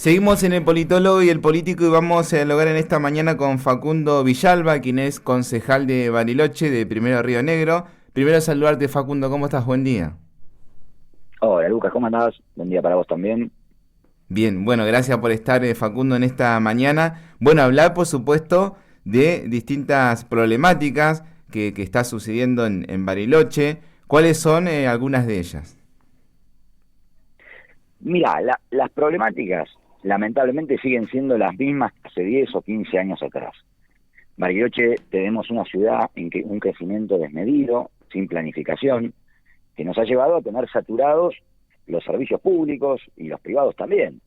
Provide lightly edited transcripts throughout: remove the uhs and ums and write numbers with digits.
Seguimos en el politólogo y el político y vamos a dialogar en esta mañana con Facundo Villalba, quien es concejal de Bariloche, de Primero Río Negro. Primero saludarte, Facundo, ¿cómo estás? Buen día. Hola Lucas, ¿cómo andás? Buen día para vos también. Bien, bueno, gracias por estar, Facundo, en esta mañana. Bueno, hablar, por supuesto, de distintas problemáticas que está sucediendo en Bariloche. ¿Cuáles son algunas de ellas? Mira, las problemáticas lamentablemente siguen siendo las mismas que hace 10 o 15 años atrás. Bariloche tenemos una ciudad en que un crecimiento desmedido, sin planificación, que nos ha llevado a tener saturados los servicios públicos y los privados también.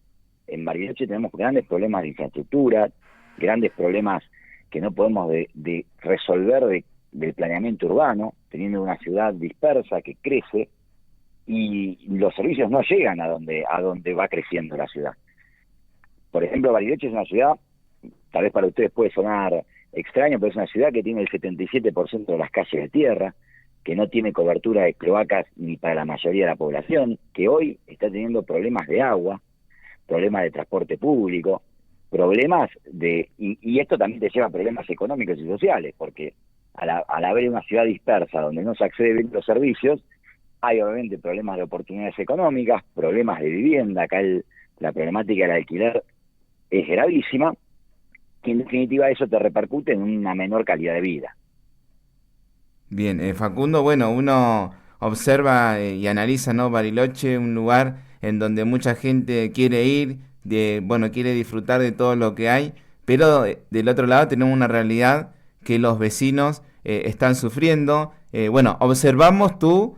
En Bariloche tenemos grandes problemas de infraestructura, grandes problemas que no podemos de resolver del planeamiento urbano, teniendo una ciudad dispersa que crece y los servicios no llegan a donde va creciendo la ciudad. Por ejemplo, Bariloche es una ciudad, tal vez para ustedes puede sonar extraño, pero es una ciudad que tiene el 77% de las calles de tierra, que no tiene cobertura de cloacas ni para la mayoría de la población, que hoy está teniendo problemas de agua, problemas de transporte público, problemas y esto también te lleva a problemas económicos y sociales, porque al haber una ciudad dispersa donde no se accede bien a los servicios, hay obviamente problemas de oportunidades económicas, problemas de vivienda. Acá la problemática del alquiler es gravísima, y en definitiva eso te repercute en una menor calidad de vida. Bien, Facundo, bueno, uno observa y analiza, ¿no? Bariloche, un lugar en donde mucha gente quiere ir, bueno, quiere disfrutar de todo lo que hay, pero del otro lado tenemos una realidad que los vecinos están sufriendo. Bueno, observamos tu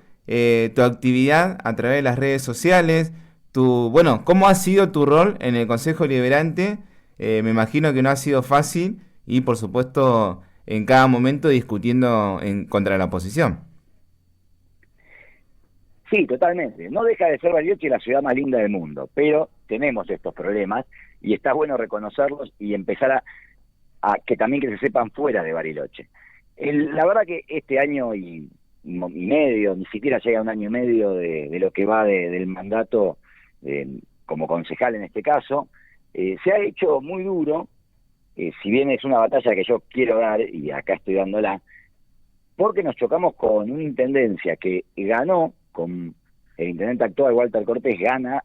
actividad a través de las redes sociales, bueno, ¿cómo ha sido tu rol en el Consejo Deliberante? Me imagino que no ha sido fácil y, por supuesto, en cada momento discutiendo contra la oposición. Sí, totalmente. No deja de ser Bariloche la ciudad más linda del mundo, pero tenemos estos problemas y está bueno reconocerlos y empezar a que también que se sepan fuera de Bariloche. La verdad que este año y medio, ni siquiera llega a un año y medio de lo que va del mandato como concejal en este caso, se ha hecho muy duro, si bien es una batalla que yo quiero dar y acá estoy dándola, porque nos chocamos con una intendencia que ganó, con el intendente actual Walter Cortés gana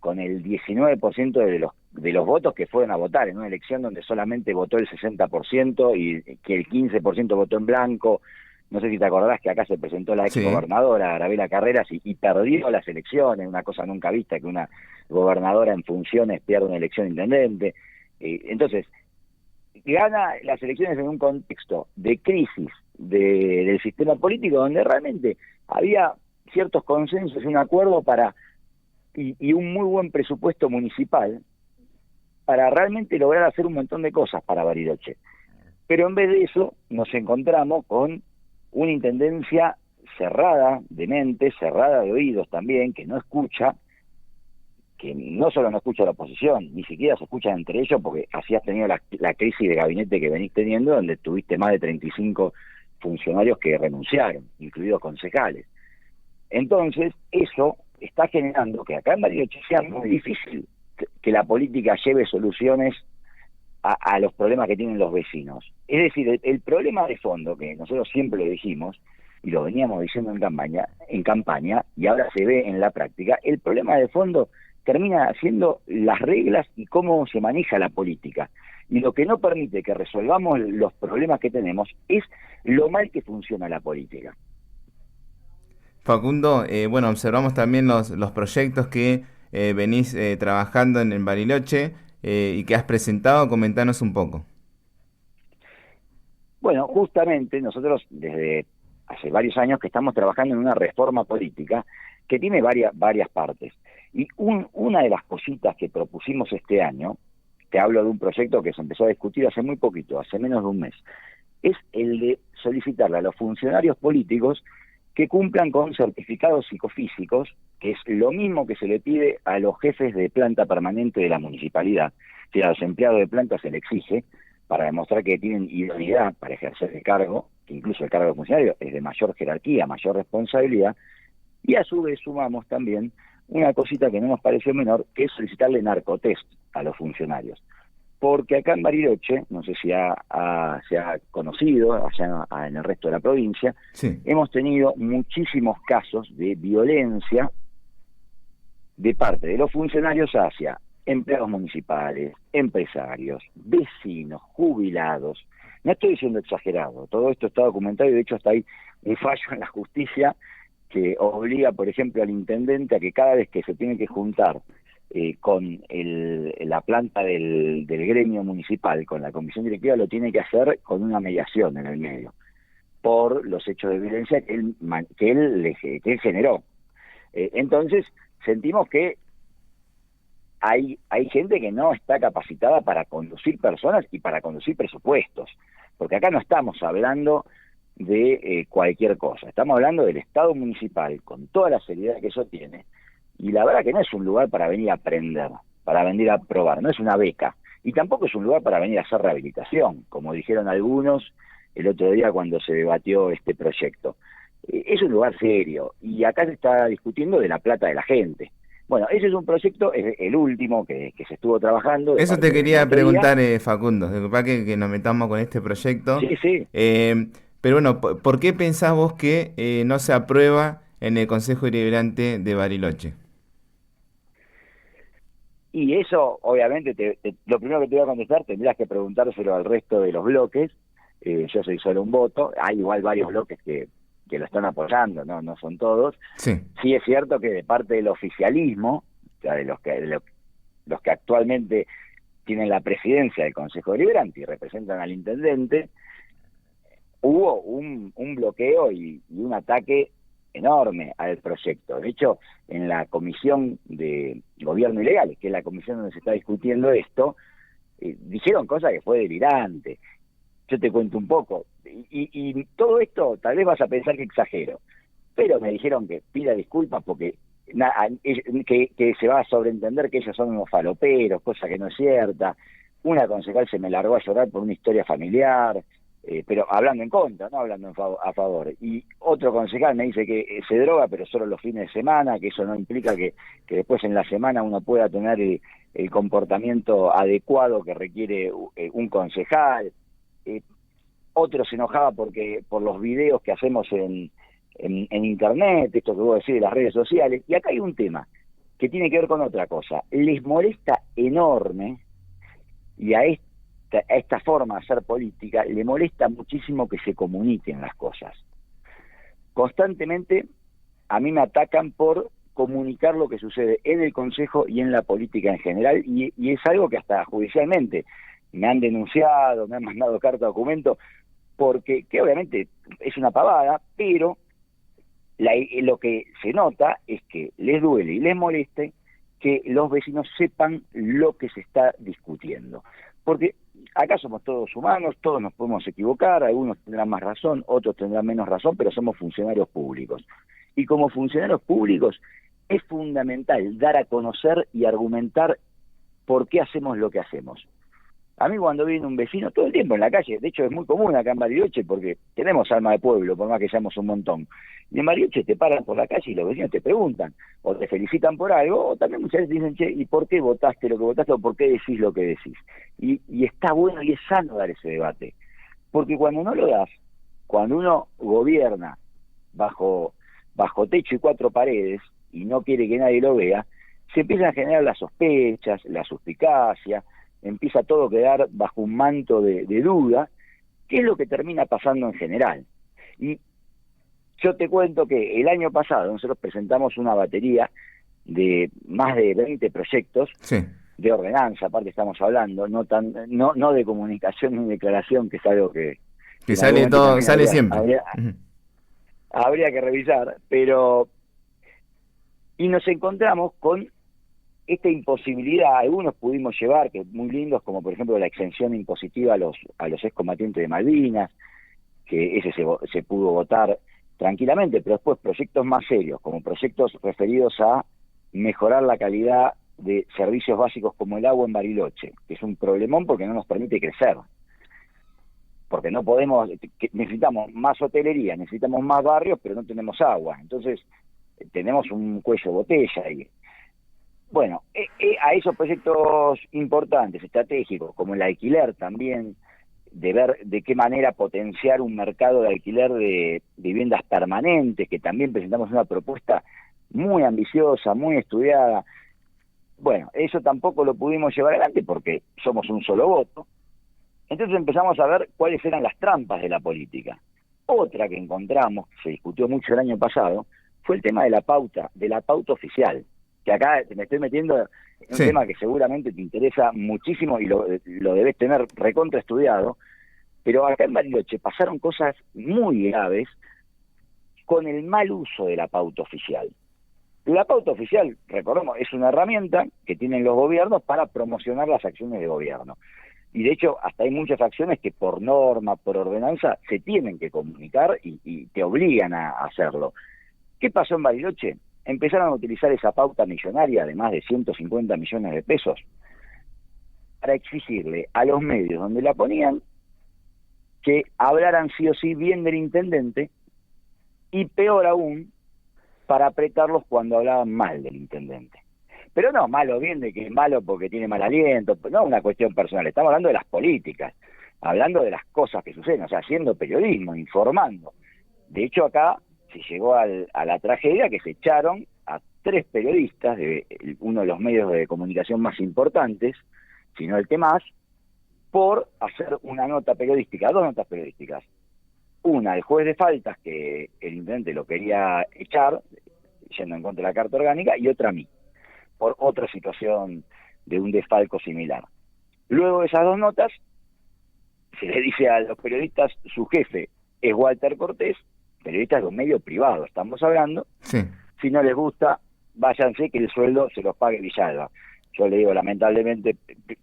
con el 19% de los votos que fueron a votar en una elección donde solamente votó el 60% y que el 15% votó en blanco. No sé si te acordás que acá se presentó la ex Sí. gobernadora Arabela Carreras y perdió las elecciones, una cosa nunca vista que una gobernadora en funciones pierda una elección de intendente. Entonces, gana las elecciones en un contexto de crisis del sistema político donde realmente había ciertos consensos y un acuerdo y un muy buen presupuesto municipal para realmente lograr hacer un montón de cosas para Bariloche. Pero en vez de eso nos encontramos con una intendencia cerrada de mente, cerrada de oídos también, que no escucha, que no solo no escucha a la oposición, ni siquiera se escuchan entre ellos, porque así has tenido la crisis de gabinete que venís teniendo, donde tuviste más de 35 funcionarios que renunciaron, incluidos concejales. Entonces, eso está generando que acá en Bariloche sea muy difícil que la política lleve soluciones a los problemas que tienen los vecinos. Es decir, el problema de fondo, que nosotros siempre lo dijimos, y lo veníamos diciendo en campaña, y ahora se ve en la práctica, el problema de fondo termina siendo las reglas y cómo se maneja la política. Y lo que no permite que resolvamos los problemas que tenemos es lo mal que funciona la política. Facundo, bueno, observamos también los proyectos que venís trabajando en Bariloche y que has presentado. Comentanos un poco. Bueno, justamente nosotros desde hace varios años que estamos trabajando en una reforma política que tiene varias partes. Y una de las cositas que propusimos este año, te hablo de un proyecto que se empezó a discutir hace muy poquito, hace menos de un mes, es el de solicitarle a los funcionarios políticos que cumplan con certificados psicofísicos, que es lo mismo que se le pide a los jefes de planta permanente de la municipalidad. Si a los empleados de planta se le exige, para demostrar que tienen idoneidad para ejercer el cargo, que incluso el cargo de funcionario es de mayor jerarquía, mayor responsabilidad, y a su vez sumamos también una cosita que no nos pareció menor, que es solicitarle narcotest a los funcionarios. Porque acá en Bariloche, no sé si se ha conocido allá en el resto de la provincia, Sí. hemos tenido muchísimos casos de violencia de parte de los funcionarios hacia empleados municipales, empresarios, vecinos, jubilados. No estoy diciendo exagerado, todo esto está documentado y de hecho hasta hay un fallo en la justicia que obliga, por ejemplo, al intendente a que cada vez que se tiene que juntar con la planta del gremio municipal, con la comisión directiva, lo tiene que hacer con una mediación en el medio, por los hechos de violencia que él generó. Entonces, sentimos que hay gente que no está capacitada para conducir personas y para conducir presupuestos, porque acá no estamos hablando de cualquier cosa, estamos hablando del Estado municipal con toda la seriedad que eso tiene, y la verdad que no es un lugar para venir a aprender, para venir a probar, no es una beca, y tampoco es un lugar para venir a hacer rehabilitación, como dijeron algunos el otro día cuando se debatió este proyecto. Es un lugar serio, y acá se está discutiendo de la plata de la gente. Bueno, ese es un proyecto, es el último que se estuvo trabajando. Eso te quería preguntar, Facundo, disculpa que nos metamos con este proyecto. Sí, sí. Pero bueno, ¿por qué pensás vos que no se aprueba en el Consejo Deliberante de Bariloche? Y eso, obviamente, lo primero que te voy a contestar, tendrías que preguntárselo al resto de los bloques. Yo soy solo un voto, hay igual varios bloques que lo están apoyando, no son todos. Sí. Sí es cierto que de parte del oficialismo, o sea, de los que actualmente tienen la presidencia del Consejo Deliberante y representan al intendente, hubo un bloqueo y un ataque enorme al proyecto. De hecho, en la Comisión de Gobierno y Legales, que es la comisión donde se está discutiendo esto, dijeron cosas que fue delirante. Yo te cuento un poco. Y todo esto, tal vez vas a pensar que exagero, pero me dijeron que pida disculpas porque que se va a sobreentender que ellos son unos faloperos, cosa que no es cierta. Una concejal se me largó a llorar por una historia familiar, pero hablando en contra, no hablando a favor. Y otro concejal me dice que se droga, pero solo los fines de semana, que eso no implica que después en la semana uno pueda tener el comportamiento adecuado que requiere un concejal. Otro se enojaba por los videos que hacemos en internet, esto que vos decís de las redes sociales, y acá hay un tema que tiene que ver con otra cosa. Les molesta enorme, y a esta forma de hacer política, le molesta muchísimo que se comuniquen las cosas. Constantemente a mí me atacan por comunicar lo que sucede en el Consejo y en la política en general, y es algo que hasta judicialmente me han denunciado, me han mandado carta documento, porque que obviamente es una pavada, pero lo que se nota es que les duele y les moleste que los vecinos sepan lo que se está discutiendo. Porque acá somos todos humanos, todos nos podemos equivocar, algunos tendrán más razón, otros tendrán menos razón, pero somos funcionarios públicos. Y como funcionarios públicos es fundamental dar a conocer y argumentar por qué hacemos lo que hacemos. A mí cuando viene un vecino, todo el tiempo en la calle, de hecho es muy común acá en Bariloche porque tenemos alma de pueblo, por más que seamos un montón. Y en Bariloche te paran por la calle y los vecinos te preguntan, o te felicitan por algo, o también muchas veces dicen, che, ¿y por qué votaste lo que votaste o por qué decís lo que decís? Y está bueno y es sano dar ese debate. Porque cuando no lo das, cuando uno gobierna bajo techo y cuatro paredes y no quiere que nadie lo vea, se empiezan a generar las sospechas, la suspicacia, empieza todo a quedar bajo un manto de duda, que es lo que termina pasando en general. Y yo te cuento que el año pasado nosotros presentamos una batería de más de 20 proyectos Sí. de ordenanza, aparte estamos hablando, no de comunicación ni declaración, que es algo que sale todo, sale siempre. Habría que revisar, pero y nos encontramos con esta imposibilidad. Algunos pudimos llevar, que muy lindos, como por ejemplo la exención impositiva a los excombatientes de Malvinas, que ese se pudo votar tranquilamente, pero después proyectos más serios, como proyectos referidos a mejorar la calidad de servicios básicos como el agua en Bariloche, que es un problemón porque no nos permite crecer. Porque no podemos, necesitamos más hotelería, necesitamos más barrios, pero no tenemos agua. Entonces, tenemos un cuello de botella ahí. Bueno, a esos proyectos importantes, estratégicos, como el alquiler también, de ver de qué manera potenciar un mercado de alquiler de viviendas permanentes, que también presentamos una propuesta muy ambiciosa, muy estudiada. Bueno, eso tampoco lo pudimos llevar adelante porque somos un solo voto. Entonces empezamos a ver cuáles eran las trampas de la política. Otra que encontramos, que se discutió mucho el año pasado, fue el tema de la pauta oficial, que acá me estoy metiendo en un Sí. tema que seguramente te interesa muchísimo y lo debes tener recontra estudiado, pero acá en Bariloche pasaron cosas muy graves con el mal uso de la pauta oficial. La pauta oficial, recordemos, es una herramienta que tienen los gobiernos para promocionar las acciones de gobierno. Y de hecho, hasta hay muchas acciones que por norma, por ordenanza, se tienen que comunicar y te obligan a hacerlo. ¿Qué pasó en Bariloche? Empezaron a utilizar esa pauta millonaria de más de 150 millones de pesos para exigirle a los medios donde la ponían que hablaran sí o sí bien del intendente y peor aún, para apretarlos cuando hablaban mal del intendente. Pero no malo bien de que es malo porque tiene mal aliento, no una cuestión personal, estamos hablando de las políticas, hablando de las cosas que suceden, o sea, haciendo periodismo, informando. De hecho, acá se llegó a la tragedia que se echaron a 3 periodistas de uno de los medios de comunicación más importantes, si no el que más, por hacer una nota periodística, 2 notas periodísticas. Una, el juez de faltas, que el intendente lo quería echar, yendo en contra de la Carta Orgánica, y otra a mí, por otra situación de un desfalco similar. Luego de esas 2 notas, se le dice a los periodistas, su jefe es Walter Cortés, periodistas de un medio privado, estamos hablando, Sí. si no les gusta, váyanse que el sueldo se los pague Villalba. Yo le digo, lamentablemente,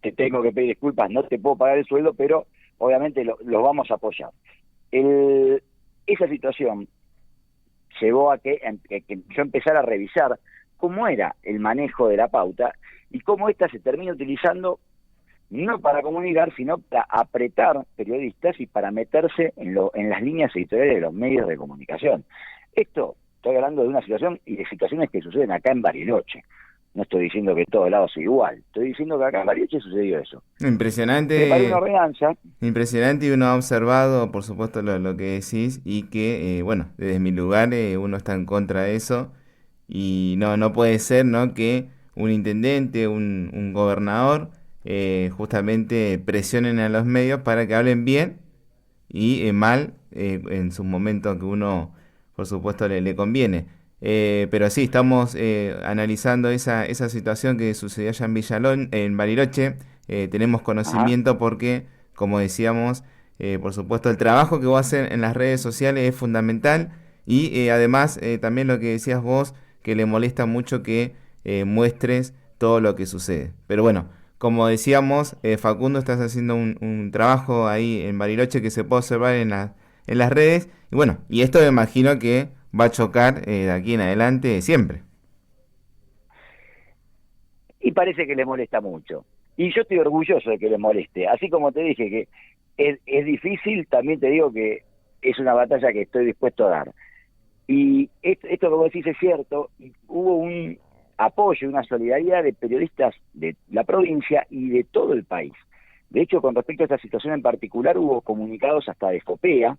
te tengo que pedir disculpas, no te puedo pagar el sueldo, pero obviamente los vamos a apoyar. Esa situación llevó a que yo empezara a revisar cómo era el manejo de la pauta y cómo ésta se termina utilizando no para comunicar, sino para apretar periodistas y para meterse en las líneas editoriales de los medios de comunicación. Esto, estoy hablando de una situación y de situaciones que suceden acá en Bariloche. No estoy diciendo que en todos lados sea igual, estoy diciendo que acá en Bariloche sucedió eso. Preparé una Impresionante, ordenanza. impresionante, y uno ha observado, por supuesto, lo que decís, y que, bueno, desde mi lugar uno está en contra de eso, y no puede ser, ¿no?, que un intendente, un gobernador, justamente presionen a los medios para que hablen bien y mal en sus momentos que uno, por supuesto, le conviene. Pero sí, estamos analizando esa situación que sucedió allá en Villalón, en Bariloche. Tenemos Ajá. conocimiento porque, como decíamos, por supuesto, el trabajo que vos haces en las redes sociales es fundamental, y además también lo que decías vos, que le molesta mucho que muestres todo lo que sucede. Pero bueno, como decíamos, Facundo, estás haciendo un trabajo ahí en Bariloche que se puede observar en las redes. Y bueno, y esto me imagino que va a chocar de aquí en adelante siempre. Y parece que le molesta mucho. Y yo estoy orgulloso de que le moleste. Así como te dije que es difícil, también te digo que es una batalla que estoy dispuesto a dar. Y esto que vos decís es cierto, y hubo un apoyo, una solidaridad de periodistas de la provincia y de todo el país. De hecho, con respecto a esta situación en particular, hubo comunicados hasta de FOPEA,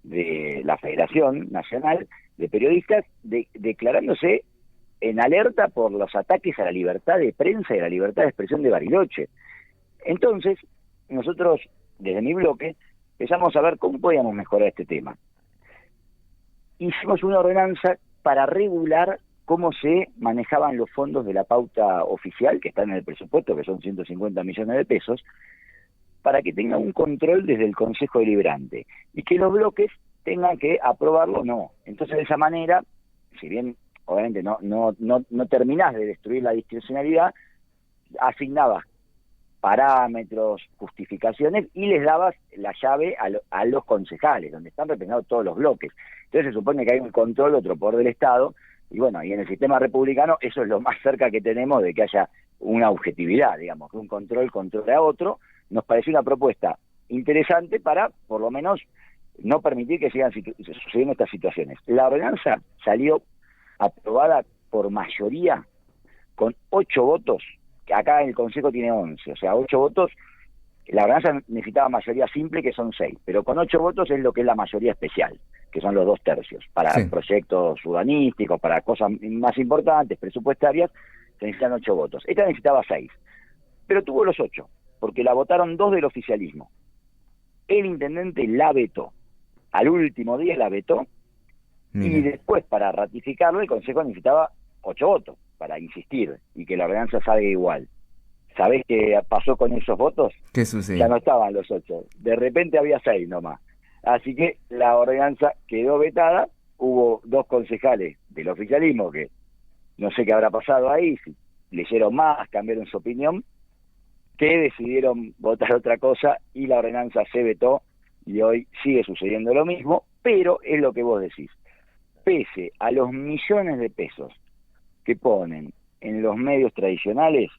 de la Federación Nacional de Periodistas, declarándose en alerta por los ataques a la libertad de prensa y a la libertad de expresión de Bariloche. Entonces, nosotros, desde mi bloque, empezamos a ver cómo podíamos mejorar este tema. Hicimos una ordenanza para regular cómo se manejaban los fondos de la pauta oficial, que están en el presupuesto, que son 150 millones de pesos, para que tenga un control desde el Consejo Deliberante y que los bloques tengan que aprobarlo o no. Entonces, de esa manera, si bien obviamente no terminás de destruir la discrecionalidad, asignabas parámetros, justificaciones y les dabas la llave a los concejales, donde están representados todos los bloques. Entonces se supone que hay un control, otro poder del Estado, y bueno, y en el sistema republicano eso es lo más cerca que tenemos de que haya una objetividad, digamos, que un control controle a otro. Nos pareció una propuesta interesante para, por lo menos, no permitir que sigan sucediendo estas situaciones. La ordenanza salió aprobada por mayoría con 8 votos, que acá el Consejo tiene 11, o sea, 8 votos. La ordenanza necesitaba mayoría simple, que son 6, pero con 8 votos es lo que es la mayoría especial, que son los 2/3. Para Sí. proyectos urbanísticos, para cosas más importantes, presupuestarias, se necesitan 8 votos. Esta necesitaba 6, pero tuvo los 8, porque la votaron 2 del oficialismo. El intendente la vetó, al último día la vetó, y Mira, después para ratificarlo el Consejo necesitaba 8 votos, para insistir, y que la ordenanza salga igual. ¿Sabés qué pasó con esos votos? ¿qué Ya sucedió? no estaban los 8, de repente había 6 nomás. Así que la ordenanza quedó vetada, hubo 2 concejales del oficialismo que no sé qué habrá pasado ahí, si leyeron más, cambiaron su opinión, que decidieron votar otra cosa y la ordenanza se vetó y hoy sigue sucediendo lo mismo, pero es lo que vos decís. Pese a los millones de pesos que ponen en los medios tradicionales,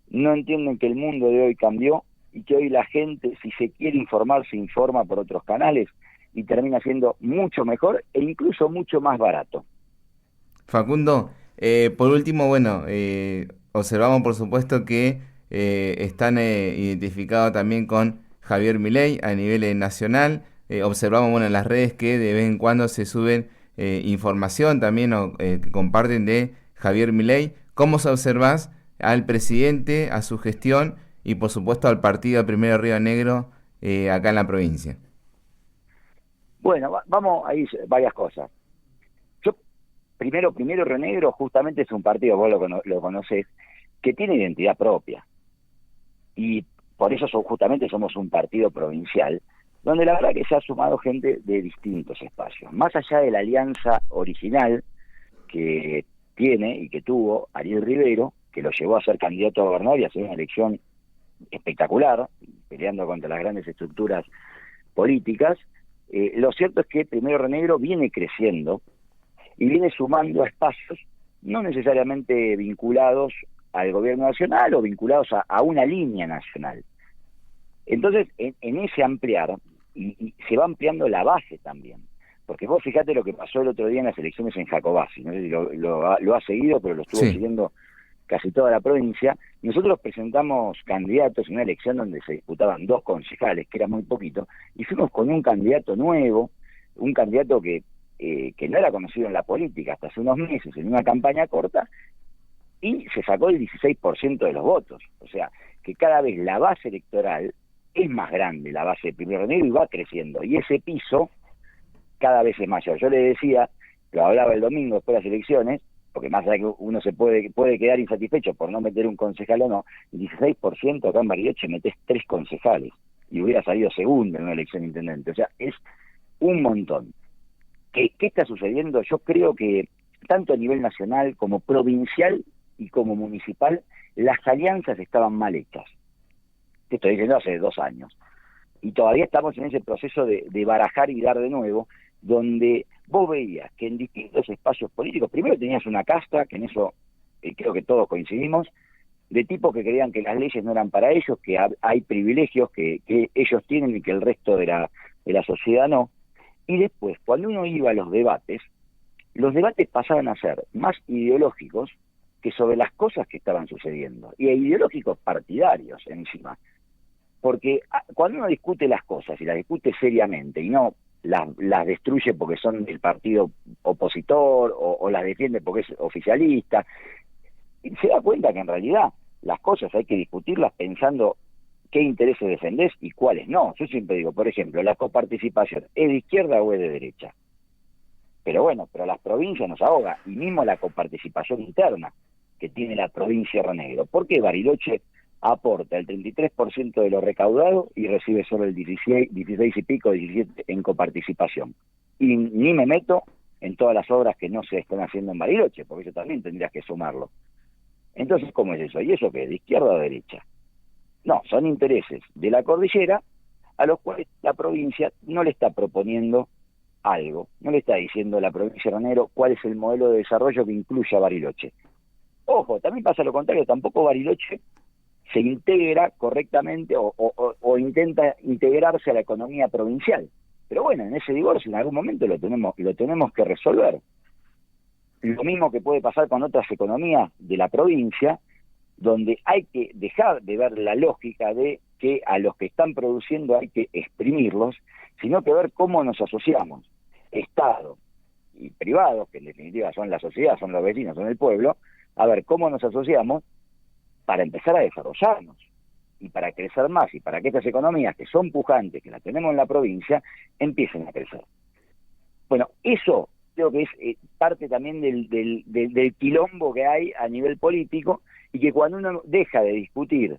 no entienden que el mundo de hoy cambió y que hoy la gente, si se quiere informar, se informa por otros canales y termina siendo mucho mejor e incluso mucho más barato. Facundo, por último, bueno, observamos por supuesto que están identificados también con Javier Milei a nivel nacional. Observamos, bueno, en las redes que de vez en cuando se suben información también o que comparten de Javier Milei. ¿Cómo se observas al presidente, a su gestión y por supuesto al partido Primero Río Negro acá en la provincia? Bueno, vamos a ir varias cosas. Yo, primero Río Negro justamente es un partido, vos lo conocés, que tiene identidad propia. Y por eso justamente somos un partido provincial, donde la verdad que se ha sumado gente de distintos espacios. Más allá de la alianza original que tiene y que tuvo Ariel Rivero, que lo llevó a ser candidato a gobernador y a hacer una elección espectacular, peleando contra las grandes estructuras políticas, lo cierto es que Primero Renegro viene creciendo y viene sumando espacios no necesariamente vinculados al gobierno nacional o vinculados a una línea nacional. Entonces, en ese ampliar, y se va ampliando la base también, porque vos fijate lo que pasó el otro día en las elecciones en Jacobasi, no sé si lo ha seguido, pero lo estuvo Sí. siguiendo casi toda la provincia. Nosotros presentamos candidatos en una elección donde se disputaban 2 concejales, que era muy poquito, y fuimos con un candidato nuevo, un candidato que no era conocido en la política hasta hace unos meses, en una campaña corta, y se sacó el 16% de los votos. O sea, que cada vez la base electoral es más grande, la base de Primero de Enero, y va creciendo. Y ese piso cada vez es mayor. Yo le decía, lo hablaba el domingo después de las elecciones, porque más allá de que uno se puede quedar insatisfecho por no meter un concejal o no, el 16% acá en Bariloche metés 3 concejales y hubiera salido segundo en una elección de intendente. O sea, es un montón. ¿Qué está sucediendo? Yo creo que tanto a nivel nacional como provincial y como municipal, las alianzas estaban mal hechas. Te estoy diciendo hace 2 años. Y todavía estamos en ese proceso de barajar y dar de nuevo, donde vos veías que en distintos espacios políticos, primero tenías una casta, que en eso creo que todos coincidimos, de tipos que creían que las leyes no eran para ellos, que hay privilegios que ellos tienen y que el resto de la sociedad no. Y después, cuando uno iba a los debates pasaban a ser más ideológicos que sobre las cosas que estaban sucediendo, y ideológicos partidarios encima. Porque cuando uno discute las cosas y las discute seriamente y no las destruye porque son del partido opositor o las defiende porque es oficialista, se da cuenta que en realidad las cosas hay que discutirlas pensando qué intereses defendés y cuáles no. Yo siempre digo, por ejemplo, la coparticipación, ¿es de izquierda o es de derecha? Pero bueno, pero las provincias nos ahoga, y mismo la coparticipación interna que tiene la provincia de Río Negro. ¿Por qué Bariloche aporta el 33% de lo recaudado y recibe solo el 16 y pico, 17 en coparticipación? Y ni me meto en todas las obras que no se están haciendo en Bariloche, porque eso también tendrías que sumarlo. Entonces, ¿cómo es eso? ¿Y eso qué es? ¿De izquierda o de derecha? No, son intereses de la cordillera a los cuales la provincia no le está proponiendo algo, no le está diciendo a la provincia de Río Negro cuál es el modelo de desarrollo que incluye a Bariloche. Ojo, también pasa lo contrario, tampoco Bariloche se integra correctamente o intenta integrarse a la economía provincial. Pero bueno, en ese divorcio en algún momento lo tenemos que resolver. Lo mismo que puede pasar con otras economías de la provincia, donde hay que dejar de ver la lógica de que a los que están produciendo hay que exprimirlos, sino que ver cómo nos asociamos, Estado y privados, que en definitiva son la sociedad, son los vecinos, son el pueblo, a ver cómo nos asociamos para empezar a desarrollarnos y para crecer más y para que estas economías que son pujantes, que las tenemos en la provincia, empiecen a crecer. Bueno, eso creo que es parte también del quilombo que hay a nivel político, y que cuando uno deja de discutir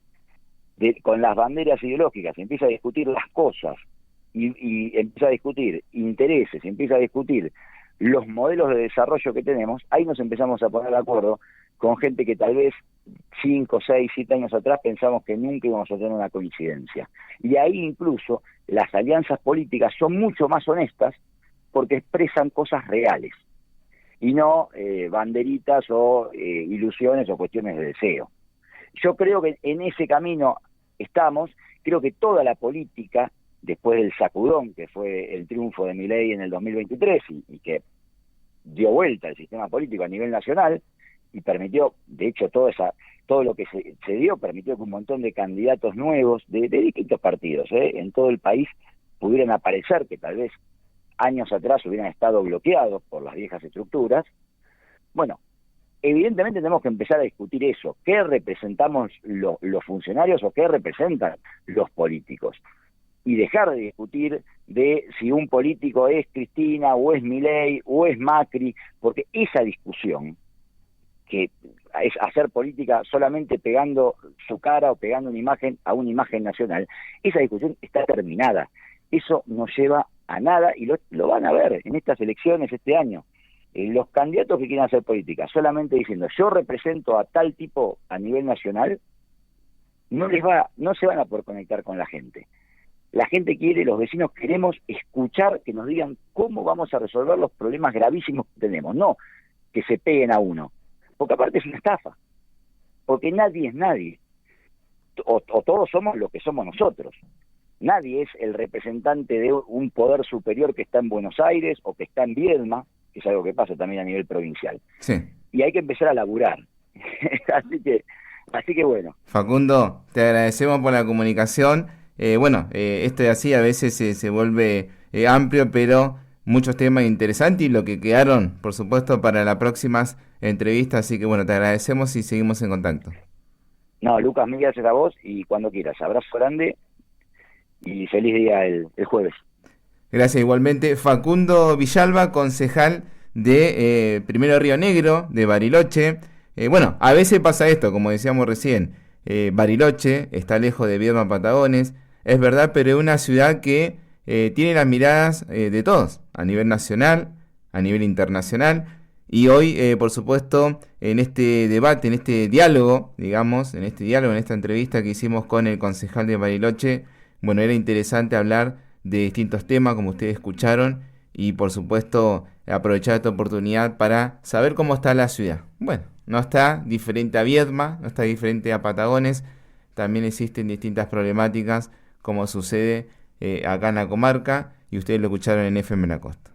con las banderas ideológicas, empieza a discutir las cosas y empieza a discutir intereses, empieza a discutir los modelos de desarrollo que tenemos, ahí nos empezamos a poner de acuerdo con gente que tal vez 5, 6, 7 años atrás pensamos que nunca íbamos a tener una coincidencia. Y ahí incluso las alianzas políticas son mucho más honestas porque expresan cosas reales y no banderitas o ilusiones o cuestiones de deseo. Yo creo que en ese camino estamos. Creo que toda la política, después del sacudón que fue el triunfo de Milei en el 2023 y que dio vuelta al sistema político a nivel nacional y permitió, de hecho, todo lo que se dio permitió que un montón de candidatos nuevos de distintos partidos en todo el país pudieran aparecer, que tal vez años atrás hubieran estado bloqueados por las viejas estructuras. Bueno, evidentemente tenemos que empezar a discutir eso. ¿Qué representamos los funcionarios o qué representan los políticos? Y dejar de discutir de si un político es Cristina o es Milei o es Macri, porque esa discusión, que es hacer política solamente pegando su cara o pegando una imagen a una imagen nacional, esa discusión está terminada. Eso no lleva a nada y lo van a ver en estas elecciones este año. Los candidatos que quieren hacer política solamente diciendo yo represento a tal tipo a nivel nacional, no se van a poder conectar con la gente. La gente quiere, los vecinos queremos escuchar que nos digan cómo vamos a resolver los problemas gravísimos que tenemos, no que se peguen a uno, porque aparte es una estafa, porque nadie es nadie, o todos somos lo que somos nosotros. Nadie es el representante de un poder superior que está en Buenos Aires o que está en Viedma, que es algo que pasa también a nivel provincial. Sí. Y hay que empezar a laburar. así que bueno. Facundo, te agradecemos por la comunicación. Esto de así a veces se vuelve amplio, pero muchos temas interesantes y lo que quedaron, por supuesto, para las próximas entrevistas. Así que bueno, te agradecemos y seguimos en contacto. No, Lucas, mil gracias a vos y cuando quieras. Abrazo grande y feliz día el jueves. Gracias igualmente. Facundo Villalba, concejal de Primero Río Negro, de Bariloche. A veces pasa esto, como decíamos recién. Bariloche está lejos de Viedma, Patagones, es verdad, pero es una ciudad que tiene las miradas de todos, a nivel nacional, a nivel internacional. Y hoy, por supuesto, en este debate, en este diálogo, en esta entrevista que hicimos con el concejal de Bariloche, era interesante hablar de distintos temas, como ustedes escucharon, y por supuesto aprovechar esta oportunidad para saber cómo está la ciudad. Bueno, no está diferente a Viedma, no está diferente a Patagones, también existen distintas problemáticas como sucede acá en la comarca, y ustedes lo escucharon en FM La Costa.